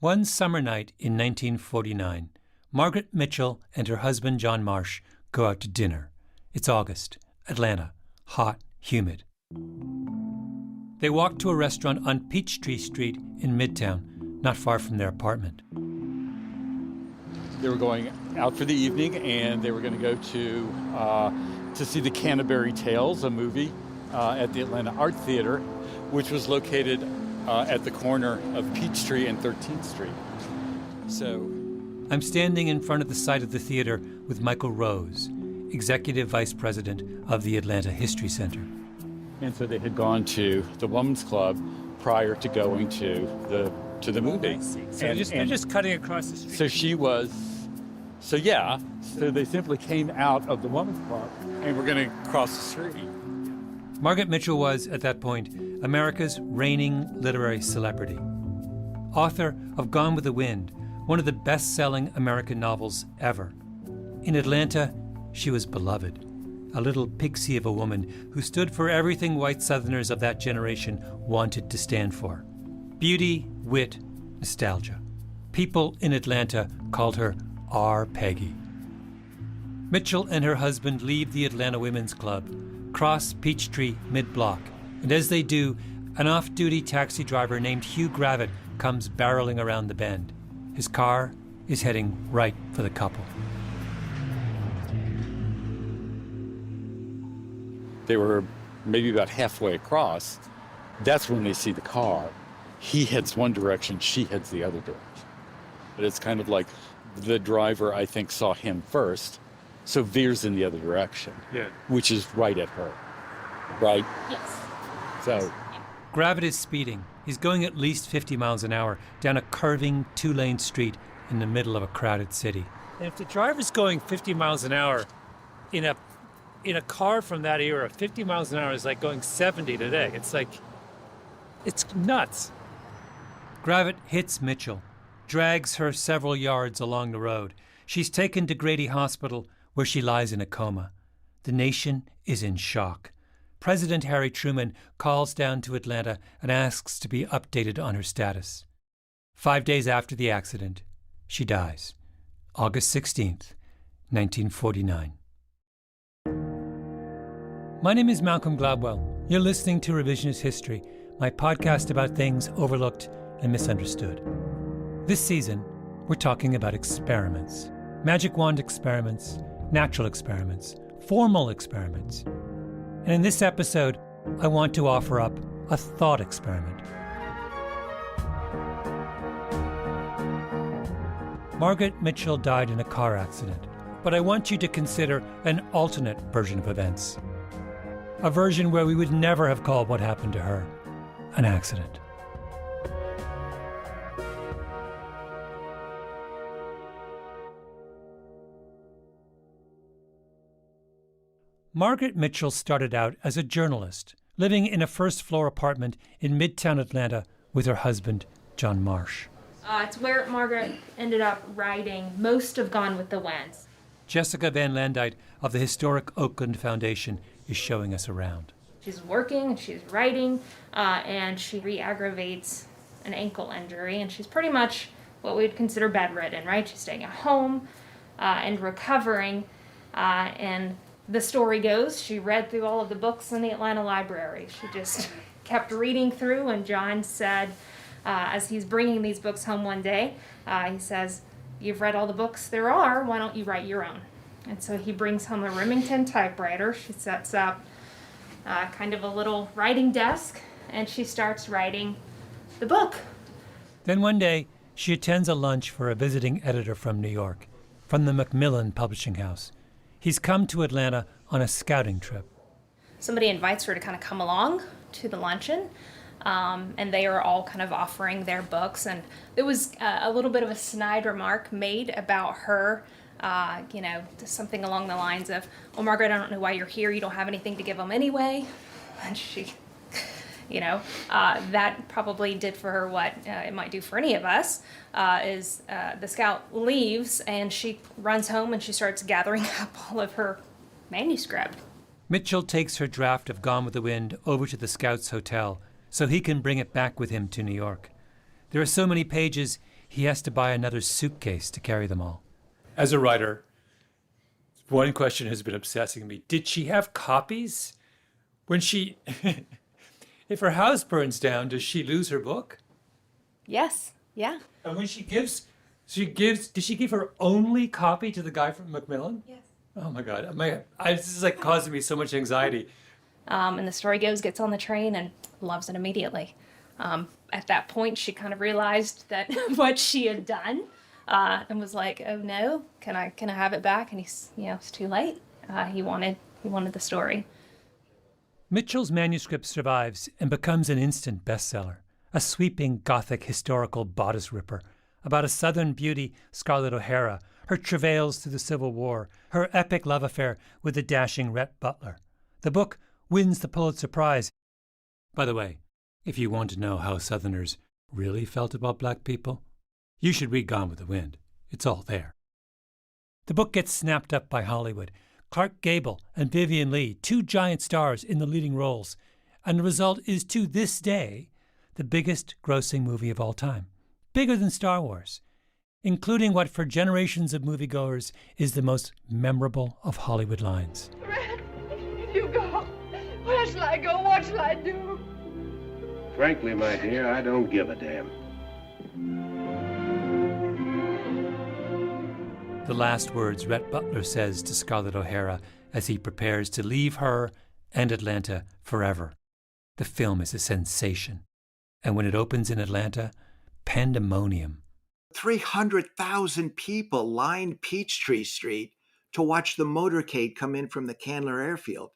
One summer night in 1949, Margaret Mitchell and her husband John Marsh go out to dinner. It's August, Atlanta, hot, humid. They walk to a restaurant on Peachtree Street in Midtown, not far from their apartment. They were going out for the evening, and they were going to go to see the Cautionary Tales, a movie at the Atlanta Art Theater, which was located at the corner of Peachtree and 13th Street. So I'm standing in front of the site of the theater with Michael Rose, Executive Vice President of the Atlanta History Center. And so they had gone to the Women's Club prior to going to the movie. So they're just cutting across the street. So they simply came out of the Women's Club and were going to cross the street. Margaret Mitchell was, at that point, America's reigning literary celebrity. Author of Gone with the Wind, one of the best-selling American novels ever. In Atlanta, she was beloved. A little pixie of a woman who stood for everything white Southerners of that generation wanted to stand for. Beauty, wit, nostalgia. People in Atlanta called her R. Peggy. Mitchell and her husband leave the Atlanta Women's Club, cross Peachtree mid-block, and as they do, an off-duty taxi driver named Hugh Gravitt comes barreling around the bend. His car is heading right for the couple. They were maybe about halfway across. That's when they see the car. He heads one direction, she heads the other direction. But it's kind of like the driver, I think, saw him first, so veers in the other direction, which is right at her, right? Yes. So Gravitt is speeding. He's going at least 50 miles an hour down a curving two-lane street in the middle of a crowded city. And if the driver's going 50 miles an hour in a car from that era, 50 miles an hour is like going 70 today. It's nuts. Gravitt hits Mitchell, drags her several yards along the road. She's taken to Grady Hospital, where she lies in a coma. The nation is in shock. President Harry Truman calls down to Atlanta and asks to be updated on her status. 5 days after the accident, she dies. August 16th, 1949. My name is Malcolm Gladwell. You're listening to Revisionist History, my podcast about things overlooked and misunderstood. This season, we're talking about experiments. Magic wand experiments, natural experiments, formal experiments. And in this episode, I want to offer up a thought experiment. Margaret Mitchell died in a car accident, but I want you to consider an alternate version of events. A version where we would never have called what happened to her an accident. Margaret Mitchell started out as a journalist, living in a first-floor apartment in Midtown Atlanta with her husband, John Marsh. It's where Margaret ended up writing most of Gone with the Wind. Jessica Van Landite of the historic Oakland Foundation is showing us around. She's working, she's writing, and she re-aggravates an ankle injury, and she's pretty much what we'd consider bedridden, right? She's staying at home and recovering, and the story goes, she read through all of the books in the Atlanta library. She just kept reading through, and John said, as he's bringing these books home one day, he says, "You've read all the books there are, why don't you write your own?" And so he brings home a Remington typewriter. She sets up kind of a little writing desk, and she starts writing the book. Then one day, she attends a lunch for a visiting editor from New York, from the Macmillan Publishing House. He's come to Atlanta on a scouting trip. Somebody invites her to kind of come along to the luncheon, and they are all kind of offering their books. And there was a little bit of a snide remark made about her, something along the lines of, "Well, Margaret, I don't know why you're here. You don't have anything to give them anyway." And she, that probably did for her what it might do for any of us, is the scout leaves and she runs home and she starts gathering up all of her manuscript. Mitchell takes her draft of Gone with the Wind over to the Scouts Hotel so he can bring it back with him to New York. There are so many pages, he has to buy another suitcase to carry them all. As a writer, one question has been obsessing me. Did she have copies? When she, if her house burns down, does she lose her book? Yes, yeah. And when did she give her only copy to the guy from Macmillan? Yes. Oh my God, this is like causing me so much anxiety. And the story goes, gets on the train and loves it immediately. At that point, she kind of realized that what she had done, and was like, "Oh no, can I have it back?" And it's too late. He wanted the story. Mitchell's manuscript survives and becomes an instant bestseller, a sweeping Gothic historical bodice ripper about a Southern beauty, Scarlett O'Hara, her travails through the Civil War, her epic love affair with the dashing Rhett Butler. The book wins the Pulitzer Prize. By the way, if you want to know how Southerners really felt about black people, you should read Gone with the Wind. It's all there. The book gets snapped up by Hollywood. Clark Gable and Vivien Leigh, two giant stars in the leading roles, and the result is, to this day, the biggest grossing movie of all time. Bigger than Star Wars, including what for generations of moviegoers is the most memorable of Hollywood lines. Red, you go. Where shall I go? What shall I do? Frankly, my dear, I don't give a damn. The last words Rhett Butler says to Scarlett O'Hara as he prepares to leave her and Atlanta forever. The film is a sensation. And when it opens in Atlanta, pandemonium. 300,000 people lined Peachtree Street to watch the motorcade come in from the Candler Airfield,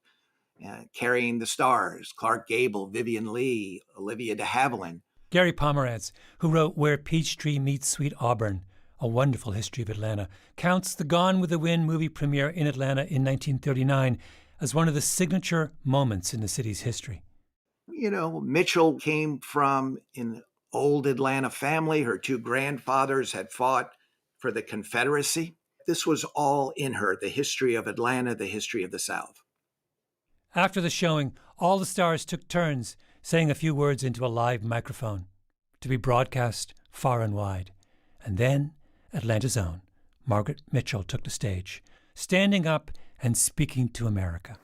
carrying the stars, Clark Gable, Vivien Leigh, Olivia de Havilland. Gary Pomerantz, who wrote Where Peachtree Meets Sweet Auburn, a wonderful history of Atlanta, counts the Gone with the Wind movie premiere in Atlanta in 1939 as one of the signature moments in the city's history. Mitchell came from an old Atlanta family. Her two grandfathers had fought for the Confederacy. This was all in her, the history of Atlanta, the history of the South. After the showing, all the stars took turns saying a few words into a live microphone to be broadcast far and wide. And then, Atlanta's own Margaret Mitchell took the stage, standing up and speaking to America.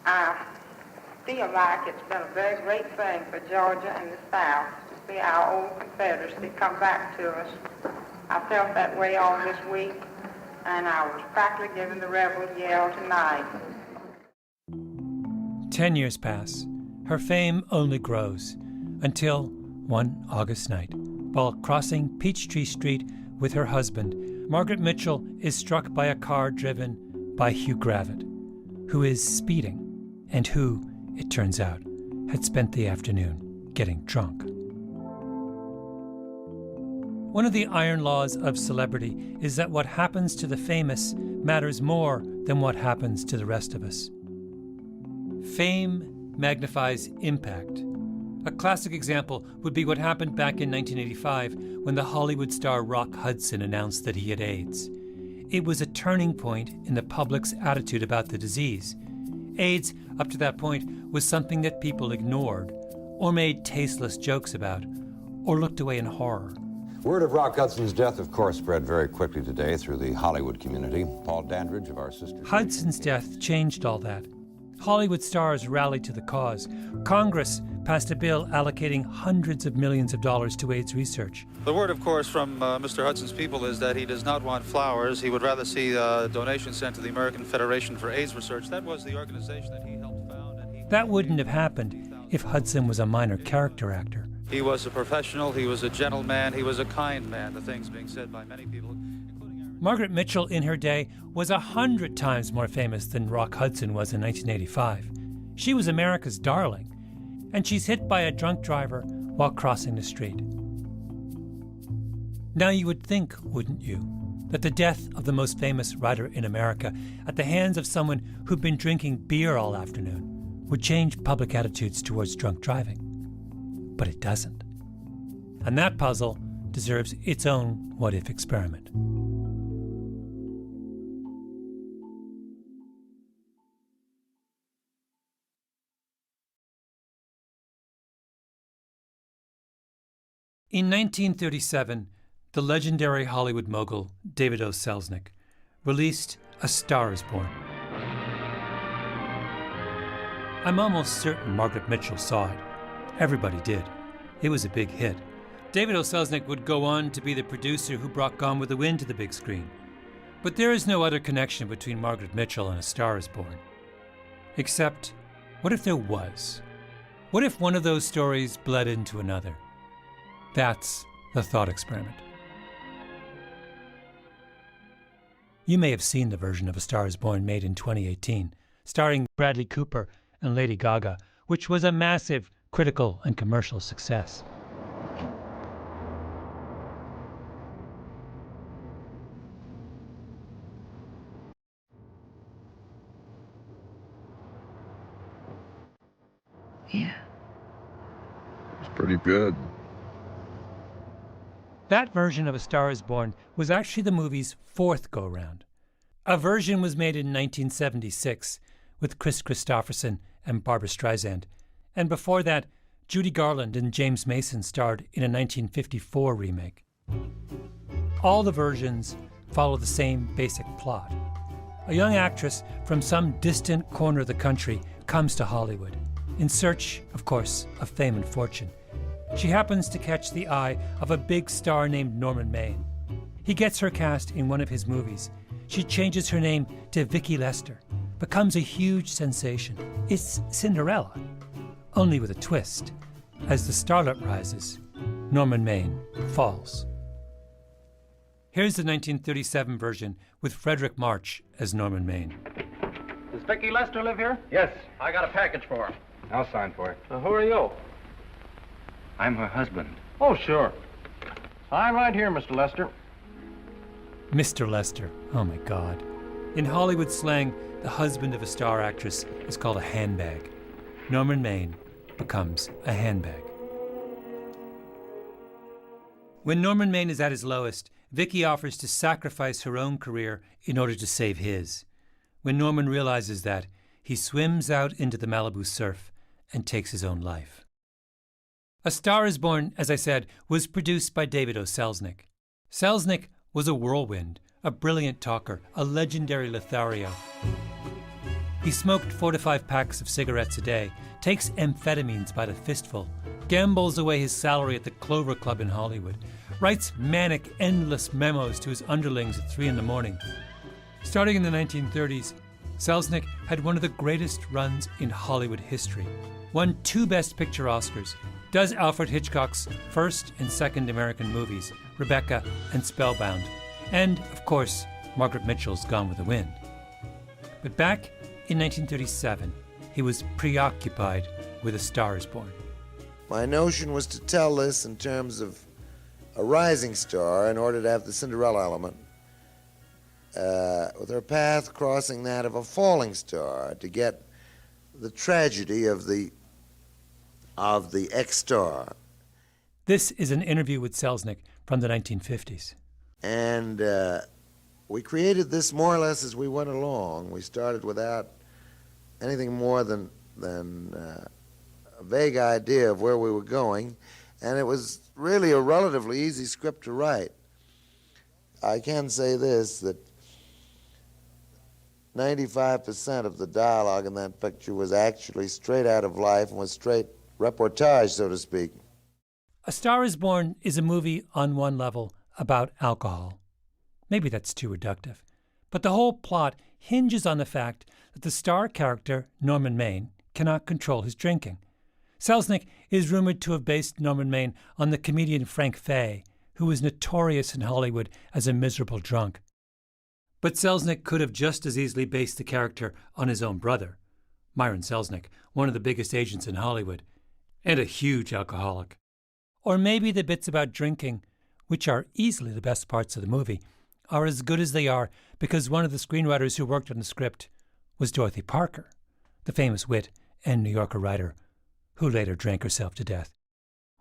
I feel like it's been a very great thing for Georgia and the South to see our old Confederacy come back to us. I felt that way all this week, and I was practically giving the rebel yell tonight. 10 years pass. Her fame only grows until one August night, while crossing Peachtree Street with her husband, Margaret Mitchell is struck by a car driven by Hugh Gravitt, who is speeding and who, it turns out, had spent the afternoon getting drunk. One of the iron laws of celebrity is that what happens to the famous matters more than what happens to the rest of us. Fame magnifies impact. A classic example would be what happened back in 1985 when the Hollywood star Rock Hudson announced that he had AIDS. It was a turning point in the public's attitude about the disease. AIDS, up to that point, was something that people ignored, or made tasteless jokes about, or looked away in horror. Word of Rock Hudson's death, of course, spread very quickly today through the Hollywood community. Paul Dandridge of our sister... Hudson's death changed all that. Hollywood stars rallied to the cause. Congress passed a bill allocating hundreds of millions of dollars to AIDS research. The word, of course, from Mr. Hudson's people is that he does not want flowers. He would rather see donations sent to the American Federation for AIDS Research. That was the organization that he helped found. That wouldn't have happened if Hudson was a minor character actor. He was a professional, he was a gentleman, he was a kind man, the things being said by many people. Margaret Mitchell in her day was 100 times more famous than Rock Hudson was in 1985. She was America's darling, and she's hit by a drunk driver while crossing the street. Now you would think, wouldn't you, that the death of the most famous writer in America at the hands of someone who'd been drinking beer all afternoon would change public attitudes towards drunk driving. But it doesn't. And that puzzle deserves its own what-if experiment. In 1937, the legendary Hollywood mogul David O. Selznick released A Star is Born. I'm almost certain Margaret Mitchell saw it. Everybody did. It was a big hit. David O. Selznick would go on to be the producer who brought Gone with the Wind to the big screen. But there is no other connection between Margaret Mitchell and A Star is Born. Except, what if there was? What if one of those stories bled into another? That's the thought experiment. You may have seen the version of A Star is Born made in 2018, starring Bradley Cooper and Lady Gaga, which was a massive critical and commercial success. Yeah. It's pretty good. That version of A Star is Born was actually the movie's fourth go-round. A version was made in 1976 with Chris Christopherson and Barbra Streisand, and before that, Judy Garland and James Mason starred in a 1954 remake. All the versions follow the same basic plot. A young actress from some distant corner of the country comes to Hollywood, in search, of course, of fame and fortune. She happens to catch the eye of a big star named Norman Maine. He gets her cast in one of his movies. She changes her name to Vicki Lester, becomes a huge sensation. It's Cinderella, only with a twist. As the starlet rises, Norman Maine falls. Here's the 1937 version with Frederick March as Norman Maine. Does Vicki Lester live here? Yes. I got a package for her. I'll sign for it. Who are you? I'm her husband. Oh, sure. Sign right here, Mr. Lester. Mr. Lester, oh my God. In Hollywood slang, the husband of a star actress is called a handbag. Norman Maine becomes a handbag. When Norman Maine is at his lowest, Vicki offers to sacrifice her own career in order to save his. When Norman realizes that, he swims out into the Malibu surf and takes his own life. A Star is Born, as I said, was produced by David O. Selznick. Selznick was a whirlwind, a brilliant talker, a legendary Lothario. He smoked 4 to 5 packs of cigarettes a day, takes amphetamines by the fistful, gambles away his salary at the Clover Club in Hollywood, writes manic, endless memos to his underlings at 3 a.m. Starting in the 1930s, Selznick had one of the greatest runs in Hollywood history, won 2 Best Picture Oscars, does Alfred Hitchcock's first and second American movies, Rebecca and Spellbound, and, of course, Margaret Mitchell's Gone with the Wind. But back in 1937, he was preoccupied with A Star is Born. My notion was to tell this in terms of a rising star in order to have the Cinderella element, with her path crossing that of a falling star to get the tragedy of the ex-star. This is an interview with Selznick from the 1950s. And we created this more or less as we went along. We started without anything more than a vague idea of where we were going, and it was really a relatively easy script to write. I can say this, that 95% of the dialogue in that picture was actually straight out of life and was straight reportage, so to speak. A Star is Born is a movie on one level about alcohol. Maybe that's too reductive. But the whole plot hinges on the fact that the star character, Norman Maine, cannot control his drinking. Selznick is rumored to have based Norman Maine on the comedian Frank Fay, who was notorious in Hollywood as a miserable drunk. But Selznick could have just as easily based the character on his own brother, Myron Selznick, one of the biggest agents in Hollywood, and a huge alcoholic. Or maybe the bits about drinking, which are easily the best parts of the movie, are as good as they are because one of the screenwriters who worked on the script was Dorothy Parker, the famous wit and New Yorker writer who later drank herself to death.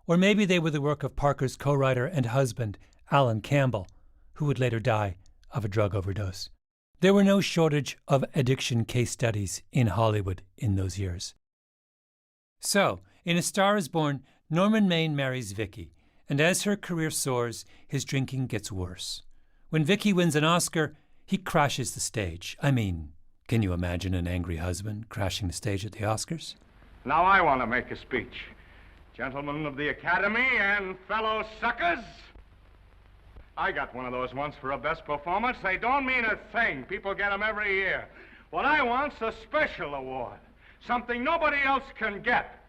Or maybe they were the work of Parker's co-writer and husband, Alan Campbell, who would later die of a drug overdose. There were no shortage of addiction case studies in Hollywood in those years. So, in A Star is Born, Norman Maine marries Vicki, And as her career soars, his drinking gets worse. When Vicky wins an Oscar, he crashes the stage. I mean, can you imagine an angry husband crashing the stage at the Oscars? Now I want to make a speech. Gentlemen of the Academy and fellow suckers, I got one of those once for a best performance. They don't mean a thing. People get them every year. What I want's a special award, something nobody else can get.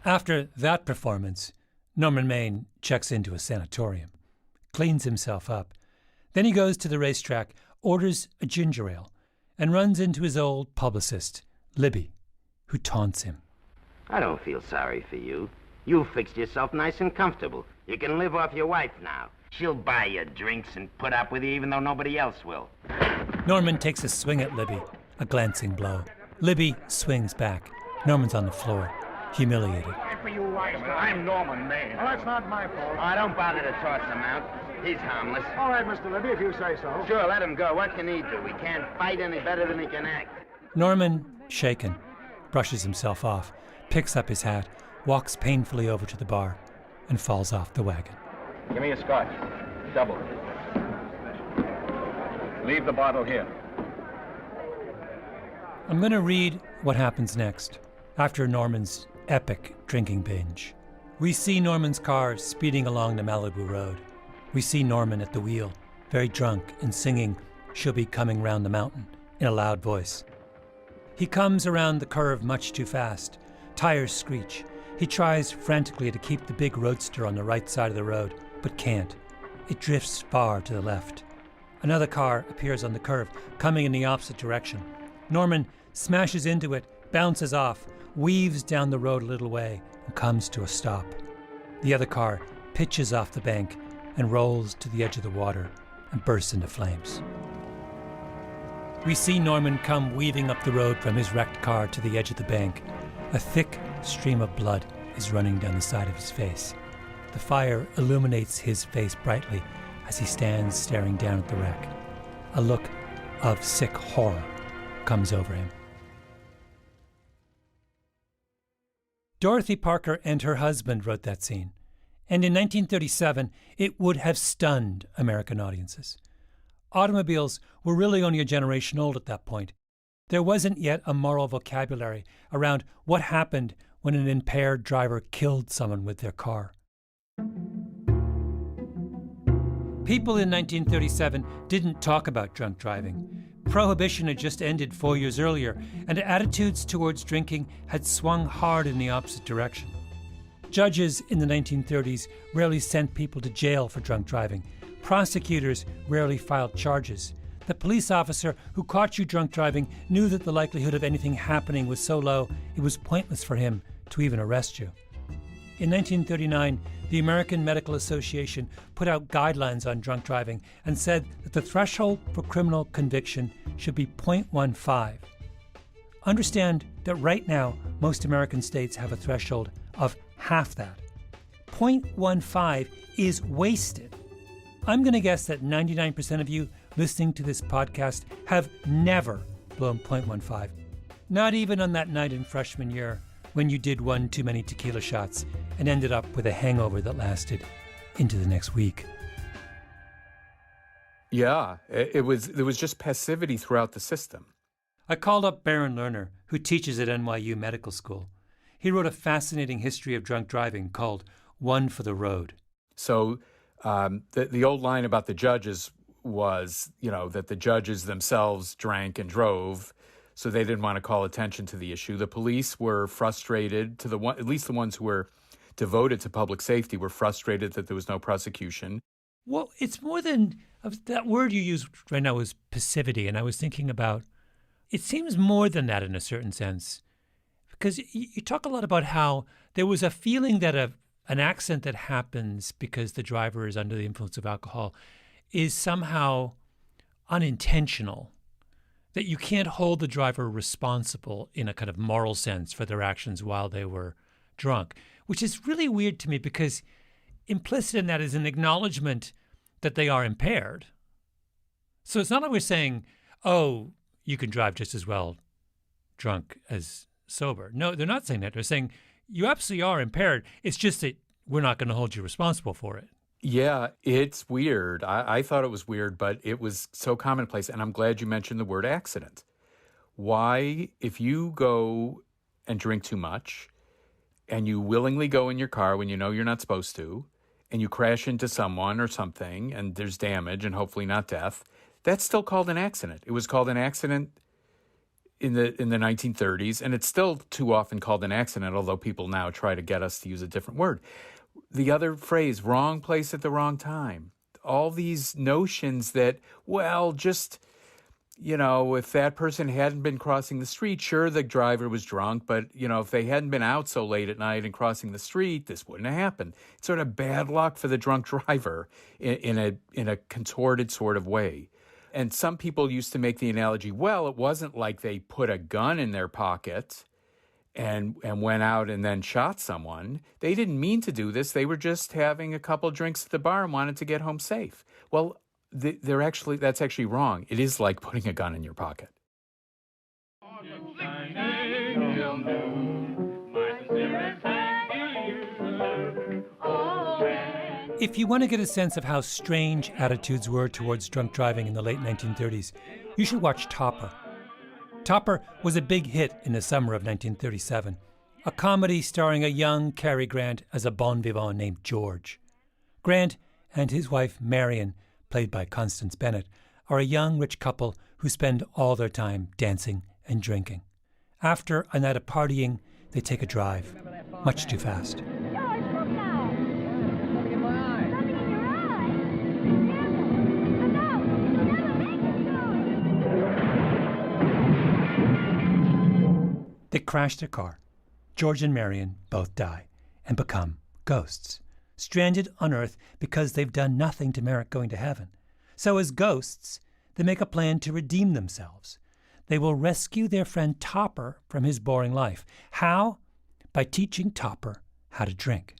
After that performance, Norman Maine checks into a sanatorium, cleans himself up. Then he goes to the racetrack, orders a ginger ale, and runs into his old publicist, Libby, who taunts him. I don't feel sorry for you. You fixed yourself nice and comfortable. You can live off your wife now. She'll buy you drinks and put up with you even though nobody else will. Norman takes a swing at Libby, a glancing blow. Libby swings back. Norman's on the floor, humiliated. For you, Weisberg. I'm Norman Maine. Well, that's not my fault. Oh, don't bother to toss him out. He's harmless. All right, Mr. Libby, if you say so. Sure, let him go. What can he do? He can't fight any better than he can act. Norman, shaken, brushes himself off, picks up his hat, walks painfully over to the bar, and falls off the wagon. Give me a scotch. Double. Leave the bottle here. I'm going to read what happens next, after Norman's epic drinking binge. We see Norman's car speeding along the Malibu Road. We see Norman at the wheel, very drunk and singing "She'll Be Coming Round the Mountain" in a loud voice. He comes around the curve much too fast. Tires screech. He tries frantically to keep the big roadster on the right side of the road, but can't. It drifts far to the left. Another car appears on the curve, coming in the opposite direction. Norman smashes into it, bounces off, weaves down the road a little way, and comes to a stop. The other car pitches off the bank and rolls to the edge of the water and bursts into flames. We see Norman come weaving up the road from his wrecked car to the edge of the bank. A thick stream of blood is running down the side of his face. The fire illuminates his face brightly as he stands staring down at the wreck. A look of sick horror comes over him. Dorothy Parker and her husband wrote that scene, and in 1937 it would have stunned American audiences. Automobiles were really only a generation old at that point. There wasn't yet a moral vocabulary around what happened when an impaired driver killed someone with their car. People in 1937 didn't talk about drunk driving. Prohibition had just ended 4 years earlier, and attitudes towards drinking had swung hard in the opposite direction. Judges in the 1930s rarely sent people to jail for drunk driving. Prosecutors rarely filed charges. The police officer who caught you drunk driving knew that the likelihood of anything happening was so low it was pointless for him to even arrest you. In 1939, the American Medical Association put out guidelines on drunk driving and said that the threshold for criminal conviction should be 0.15. Understand that right now, most American states have a threshold of half that. 0.15 is wasted. I'm going to guess that 99% of you listening to this podcast have never blown 0.15. Not even on that night in freshman year when you did one too many tequila shots and ended up with a hangover that lasted into the next week. Yeah, there was just passivity throughout the system. I called up Baron Lerner, who teaches at NYU Medical School. He wrote a fascinating history of drunk driving called One for the Road. So the old line about the judges was, that the judges themselves drank and drove, so they didn't want to call attention to the issue. The police were frustrated, at least the ones who were devoted to public safety were frustrated that there was no prosecution. Well, it's more than that word you use right now is passivity, and I was thinking about it seems more than that in a certain sense, because you talk a lot about how there was a feeling that an accident that happens because the driver is under the influence of alcohol is somehow unintentional, that you can't hold the driver responsible in a kind of moral sense for their actions while they were drunk, which is really weird to me because implicit in that is an acknowledgement that they are impaired. So it's not like we're saying, oh, you can drive just as well drunk as sober. No, they're not saying that. They're saying you absolutely are impaired. It's just that we're not going to hold you responsible for it. Yeah, it's weird. I thought it was weird, but it was so commonplace. And I'm glad you mentioned the word accident. Why, if you go and drink too much and you willingly go in your car when you know you're not supposed to, and you crash into someone or something and there's damage and hopefully not death, that's still called an accident. It was called an accident in the 1930s, and it's still too often called an accident, although people now try to get us to use a different word. The other phrase, wrong place at the wrong time. All these notions that, well, just, if that person hadn't been crossing the street, sure, the driver was drunk, but, if they hadn't been out so late at night and crossing the street, this wouldn't have happened. It's sort of bad luck for the drunk driver in a contorted sort of way. And some people used to make the analogy, well, it wasn't like they put a gun in their pocket and went out and then shot someone. They didn't mean to do this. They were just having a couple drinks at the bar and wanted to get home safe. Well, that's actually wrong. It is like putting a gun in your pocket. If you want to get a sense of how strange attitudes were towards drunk driving in the late 1930s, you should watch Topper. Topper was a big hit in the summer of 1937, a comedy starring a young Cary Grant as a bon vivant named George. Grant and his wife Marion, played by Constance Bennett, are a young rich couple who spend all their time dancing and drinking. After a night of partying, they take a drive, much too fast. They crash their car. George and Marion both die and become ghosts, stranded on Earth because they've done nothing to merit going to heaven. So as ghosts, they make a plan to redeem themselves. They will rescue their friend Topper from his boring life. How? By teaching Topper how to drink,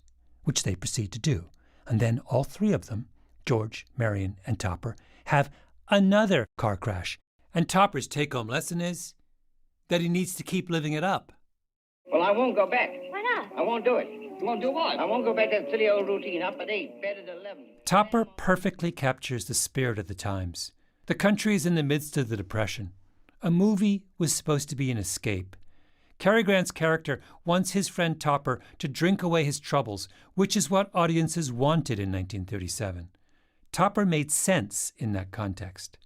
which they proceed to do. And then all three of them, George, Marion, and Topper, have another car crash. And Topper's take-home lesson is that he needs to keep living it up. Well, I won't go back. Why not? I won't do it. You won't do what? I won't go back to that silly old routine. Up at 8, bed at 11. Topper perfectly captures the spirit of the times. The country is in the midst of the Depression. A movie was supposed to be an escape. Cary Grant's character wants his friend Topper to drink away his troubles, which is what audiences wanted in 1937. Topper made sense in that context.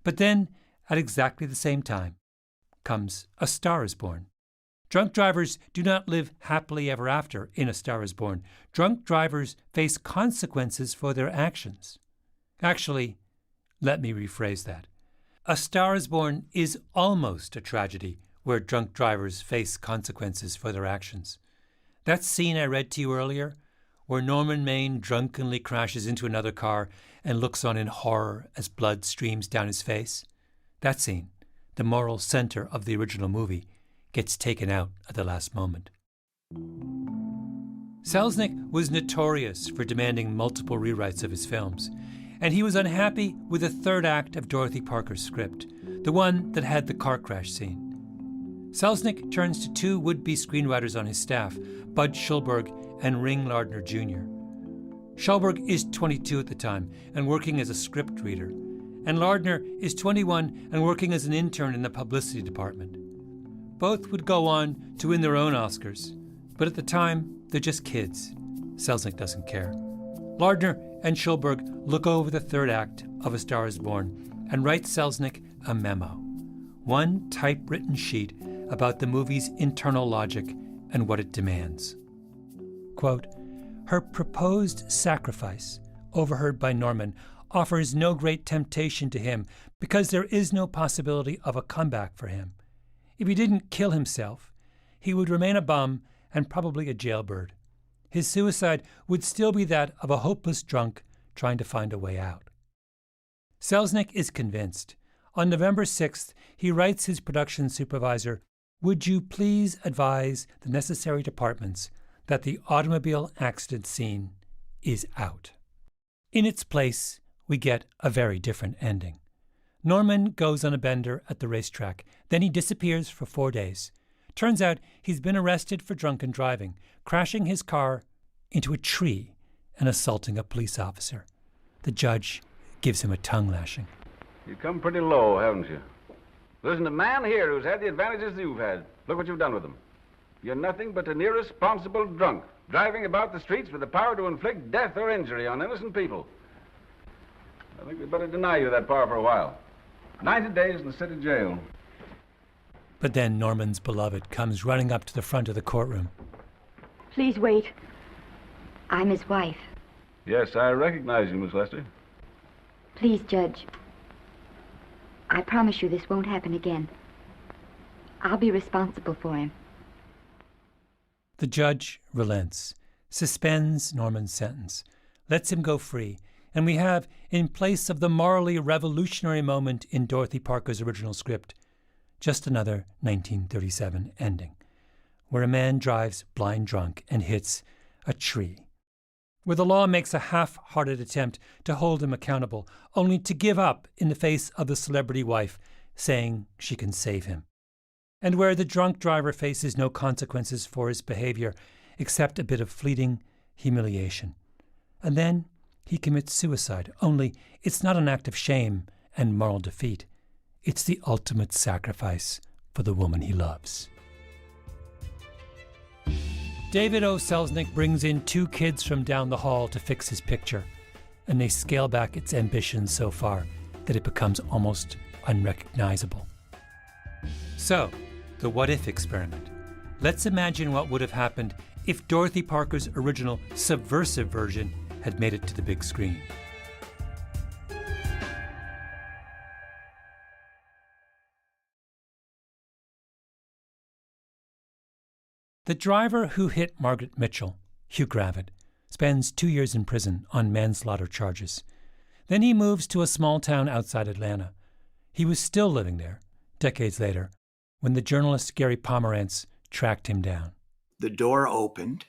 But then, at exactly the same time, comes A Star is Born. Drunk drivers do not live happily ever after in A Star is Born. Drunk drivers face consequences for their actions. Actually, let me rephrase that. A Star is Born is almost a tragedy where drunk drivers face consequences for their actions. That scene I read to you earlier, where Norman Maine drunkenly crashes into another car and looks on in horror as blood streams down his face, that scene, the moral center of the original movie, gets taken out at the last moment. Selznick was notorious for demanding multiple rewrites of his films, and he was unhappy with the third act of Dorothy Parker's script, the one that had the car crash scene. Selznick turns to two would-be screenwriters on his staff, Bud Schulberg and Ring Lardner Jr. Schulberg is 22 at the time and working as a script reader, and Lardner is 21 and working as an intern in the publicity department. Both would go on to win their own Oscars, but at the time, they're just kids. Selznick doesn't care. Lardner and Schulberg look over the third act of A Star is Born and write Selznick a memo, one typewritten sheet about the movie's internal logic and what it demands. Quote, "Her proposed sacrifice, overheard by Norman, offers no great temptation to him because there is no possibility of a comeback for him. If he didn't kill himself, he would remain a bum and probably a jailbird. His suicide would still be that of a hopeless drunk trying to find a way out." Selznick is convinced. On November 6th, he writes his production supervisor, "Would you please advise the necessary departments that the automobile accident scene is out?" In its place, we get a very different ending. Norman goes on a bender at the racetrack. Then he disappears for 4 days. Turns out he's been arrested for drunken driving, crashing his car into a tree and assaulting a police officer. The judge gives him a tongue lashing. You've come pretty low, haven't you? There isn't a man here who's had the advantages you've had. Look what you've done with them. You're nothing but an irresponsible drunk, driving about the streets with the power to inflict death or injury on innocent people. I think we'd better deny you that power for a while. 90 days in the city jail. But then Norman's beloved comes running up to the front of the courtroom. Please wait. I'm his wife. Yes, I recognize you, Miss Lester. Please, Judge. I promise you this won't happen again. I'll be responsible for him. The judge relents, suspends Norman's sentence, lets him go free, and we have, in place of the morally revolutionary moment in Dorothy Parker's original script, just another 1937 ending, where a man drives blind drunk and hits a tree, where the law makes a half-hearted attempt to hold him accountable, only to give up in the face of the celebrity wife saying she can save him, and where the drunk driver faces no consequences for his behavior except a bit of fleeting humiliation. And then he commits suicide, only it's not an act of shame and moral defeat. It's the ultimate sacrifice for the woman he loves. David O. Selznick brings in 2 kids from down the hall to fix his picture, and they scale back its ambitions so far that it becomes almost unrecognizable. So, the what-if experiment. Let's imagine what would have happened if Dorothy Parker's original subversive version had made it to the big screen. The driver who hit Margaret Mitchell, Hugh Gravitt, spends 2 years in prison on manslaughter charges. Then he moves to a small town outside Atlanta. He was still living there, decades later, when the journalist Gary Pomerantz tracked him down. The door opened,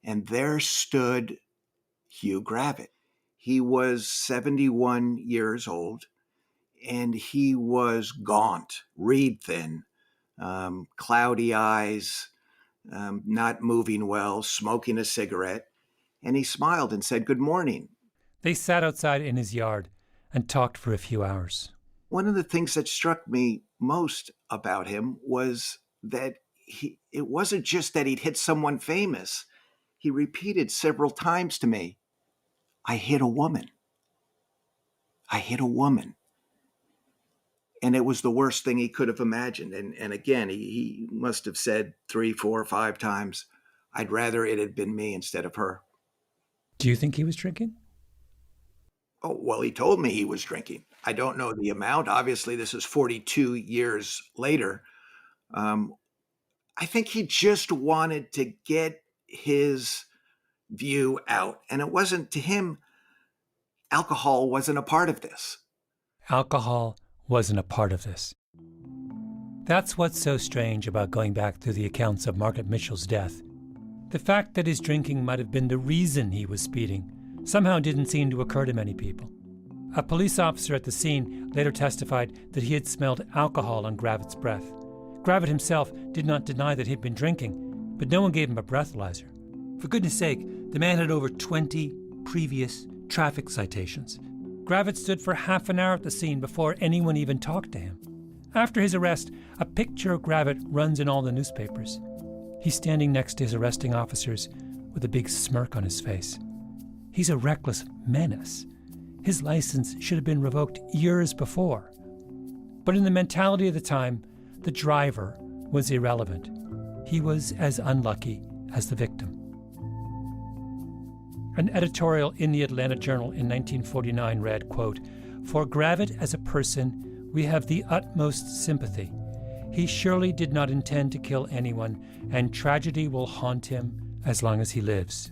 and there stood Hugh Gravitt. He was 71 years old, and he was gaunt, reed thin, cloudy eyes, not moving well, smoking a cigarette, and he smiled and said, "Good morning." They sat outside in his yard and talked for a few hours. One of the things that struck me most about him was that it wasn't just that he'd hit someone famous. He repeated several times to me, "I hit a woman. I hit a woman." And it was the worst thing he could have imagined. And again, he must have said 3, 4, 5 times, "I'd rather it had been me instead of her." Do you think he was drinking? Oh, well, he told me he was drinking. I don't know the amount. Obviously, this is 42 years later. I think he just wanted to get his view out. And it wasn't, to him, alcohol wasn't a part of this. Alcohol wasn't a part of this. That's what's so strange about going back through the accounts of Margaret Mitchell's death. The fact that his drinking might have been the reason he was speeding somehow didn't seem to occur to many people. A police officer at the scene later testified that he had smelled alcohol on Gravitt's breath. Gravitt himself did not deny that he'd been drinking, but no one gave him a breathalyzer. For goodness sake, the man had over 20 previous traffic citations. Gravitt stood for half an hour at the scene before anyone even talked to him. After his arrest, a picture of Gravitt runs in all the newspapers. He's standing next to his arresting officers with a big smirk on his face. He's a reckless menace. His license should have been revoked years before. But in the mentality of the time, the driver was irrelevant. He was as unlucky as the victim. An editorial in the Atlanta Journal in 1949 read, quote, "For Gravitt as a person, we have the utmost sympathy. He surely did not intend to kill anyone, and tragedy will haunt him as long as he lives."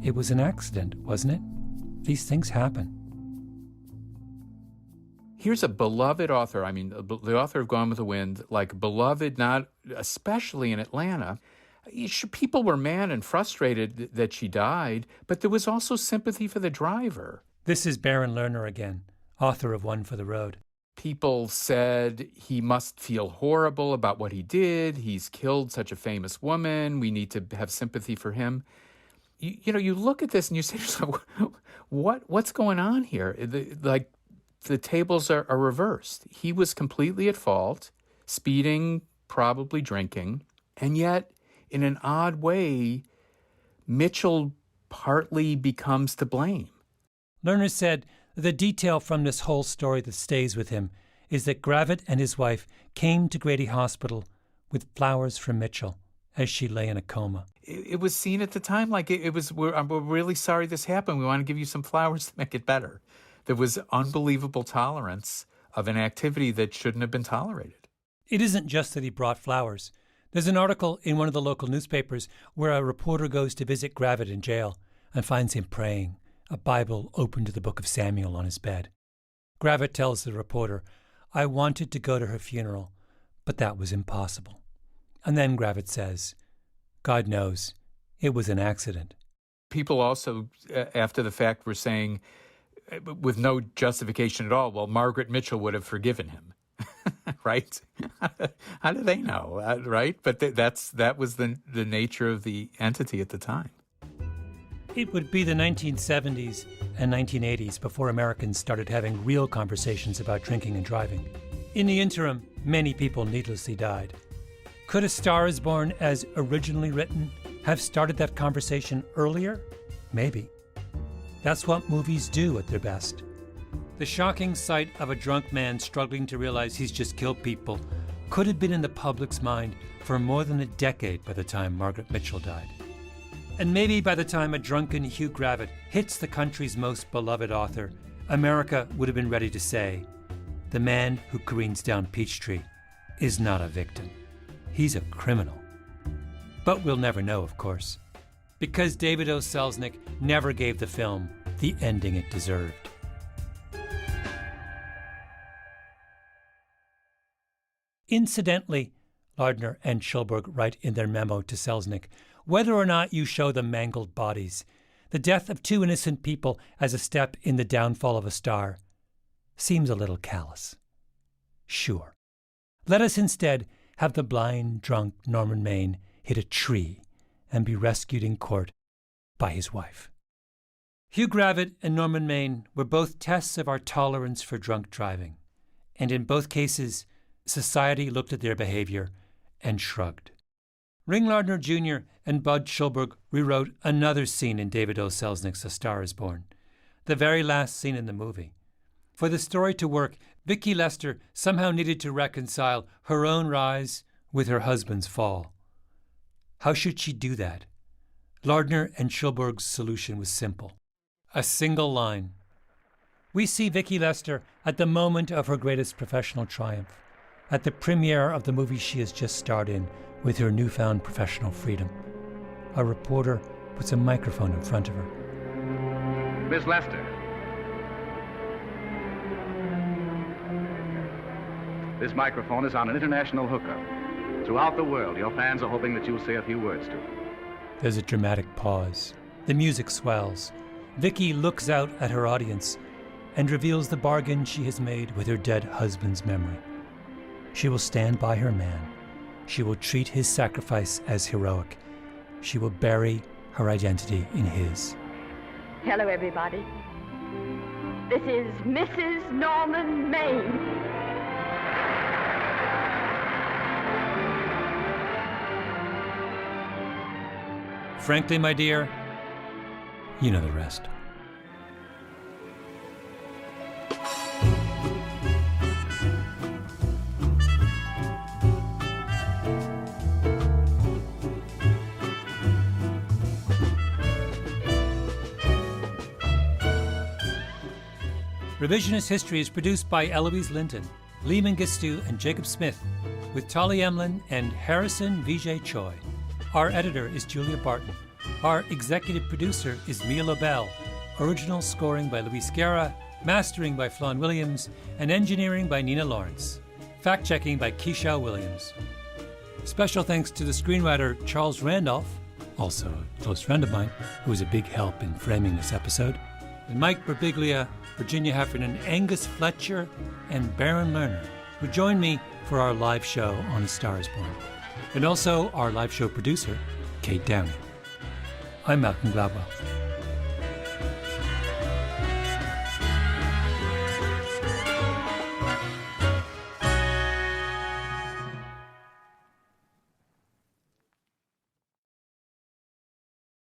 It was an accident, wasn't it? These things happen. Here's a beloved author. I mean, the author of Gone with the Wind, like beloved, not especially in Atlanta. People were mad and frustrated that she died, but there was also sympathy for the driver. This is Baron Lerner again, author of One for the Road. People said he must feel horrible about what he did. He's killed such a famous woman. We need to have sympathy for him. you look at this and you say to yourself, what's going on here? The tables are reversed. He was completely at fault, speeding, probably drinking, and yet, in an odd way, Mitchell partly becomes to blame. Lerner said the detail from this whole story that stays with him is that Gravett and his wife came to Grady Hospital with flowers from Mitchell as she lay in a coma. It was seen at the time like it was, we're really sorry this happened. We want to give you some flowers to make it better. There was unbelievable tolerance of an activity that shouldn't have been tolerated. It isn't just that he brought flowers. There's an article in one of the local newspapers where a reporter goes to visit Gravett in jail and finds him praying, a Bible open to the book of Samuel on his bed. Gravett tells the reporter, "I wanted to go to her funeral, but that was impossible." And then Gravett says, "God knows, it was an accident." People also, after the fact, were saying, with no justification at all, well, Margaret Mitchell would have forgiven him. Right? How do they know? Right? But that was the nature of the entity at the time. It would be the 1970s and 1980s before Americans started having real conversations about drinking and driving. In the interim, many people needlessly died. Could A Star is Born, as originally written, have started that conversation earlier? Maybe. That's what movies do at their best. The shocking sight of a drunk man struggling to realize he's just killed people could have been in the public's mind for more than a decade by the time Margaret Mitchell died. And maybe by the time a drunken Hugh Gravett hits the country's most beloved author, America would have been ready to say, the man who careens down Peachtree is not a victim. He's a criminal. But we'll never know, of course, because David O. Selznick never gave the film the ending it deserved. Incidentally, Lardner and Schulberg write in their memo to Selznick, whether or not you show the mangled bodies, the death of two innocent people as a step in the downfall of a star seems a little callous. Sure. Let us instead have the blind, drunk Norman Maine hit a tree and be rescued in court by his wife. Hugh Gravett and Norman Maine were both tests of our tolerance for drunk driving, and in both cases, society looked at their behavior and shrugged. Ring Lardner Jr. and Bud Schulberg rewrote another scene in David O. Selznick's A Star is Born, the very last scene in the movie. For the story to work, Vicki Lester somehow needed to reconcile her own rise with her husband's fall. How should she do that? Lardner and Schulberg's solution was simple. A single line. We see Vicki Lester at the moment of her greatest professional triumph, at the premiere of the movie she has just starred in with her newfound professional freedom. A reporter puts a microphone in front of her. Miss Lester. This microphone is on an international hookup. Throughout the world, your fans are hoping that you'll say a few words to them. There's a dramatic pause. The music swells. Vicki looks out at her audience and reveals the bargain she has made with her dead husband's memory. She will stand by her man. She will treat his sacrifice as heroic. She will bury her identity in his. Hello, everybody. This is Mrs. Norman Maine. Frankly, my dear, you know the rest. Revisionist History is produced by Eloise Linton, Lee Mengistu, and Jacob Smith, with Tali Emlin and Harrison Vijay Choi. Our editor is Julia Barton. Our executive producer is Mia Lobel. Original scoring by Luis Guerra, mastering by Flawn Williams, and engineering by Nina Lawrence. Fact-checking by Keisha Williams. Special thanks to the screenwriter Charles Randolph, also a close friend of mine, who was a big help in framing this episode, and Mike Birbiglia, Virginia Heffernan, Angus Fletcher, and Baron Lerner, who joined me for our live show on A Star is Born. And also our live show producer, Kate Downey. I'm Malcolm Gladwell.